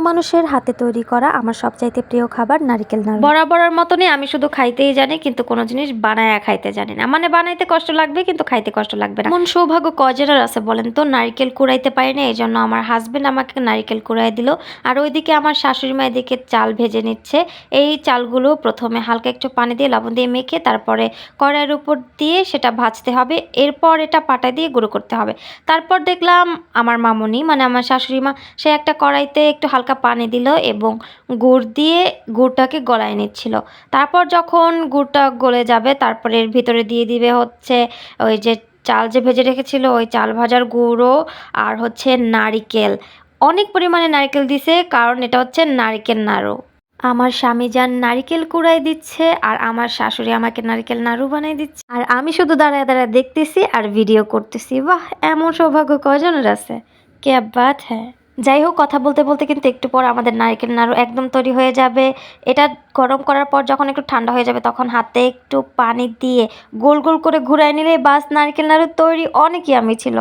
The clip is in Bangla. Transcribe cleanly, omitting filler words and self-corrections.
মানুষের হাতে তৈরি করা আমার সবচাইতে প্রিয় খাবার নারিকেল নাড়ু। বরাবরের মতনই আমি শুধু খাইতেই জানি, কিন্তু কোনো জিনিস বানায়া খাইতে জানি না। মানে বানাইতে কষ্ট লাগবে কিন্তু খাইতে কষ্ট লাগবে না। এমন সৌভাগ্য কজনের আছে বলেন তো? নারিকেল কুড়াইতে পারি না, এই জন্য আমার হাজবেন্ড আমাকে নারিকেল কুড়াই দিল। আর ওইদিকে আমার শাশুড়ি মা এদিকে চাল ভেজে নিচ্ছে। এই চালগুলো প্রথমে হালকা একটু পানি দিয়ে লবণ দিয়ে মেখে তারপরে কড়াইয়ের উপর দিয়ে সেটা ভাজতে হবে। এরপর এটা পাটায় দিয়ে গুঁড়ো করতে হবে। তারপর দেখলাম আমার মামুনি মানে আমার শাশুড়ি মা সে একটা কড়াইতে একটু হালকা পানি দিল এবং গুড় দিয়ে গুড়টাকে গলায় নিচ্ছিল। তারপর যখন গুড়টা গলে যাবে তারপরে এর ভিতরে দিয়ে দিবে হচ্ছে ওই যে চাল যে ভেজে রেখেছিল ওই চাল ভাজার গুঁড়ো আর হচ্ছে নারিকেল। অনেক পরিমাণে নারকেল দিছে, কারণ এটা হচ্ছে নারিকেল নাড়ু। আমার স্বামী যান নারিকেল কুড়াই দিচ্ছে আর আমার শাশুড়ি আমাকে নারিকেল নাড়ু বানাই দিচ্ছে, আর আমি শুধু দাঁড়ায় দাঁড়ায় দেখতেছি আর ভিডিও করতেছি। বাহ, এমন সৌভাগ্য কজনের আছে! কে বাত হ্যাঁ। যাই হোক, কথা বলতে বলতে কিন্তু একটু পর আমাদের নারিকেল নাড়ু একদম তৈরি হয়ে যাবে। এটা গরম করার পর যখন একটু ঠান্ডা হয়ে যাবে তখন হাতে একটু পানি দিয়ে গোল গোল করে ঘুরাই নিলে বাস নারিকেল নাড়ু তৈরি। অনেক ইয়ামি ছিল।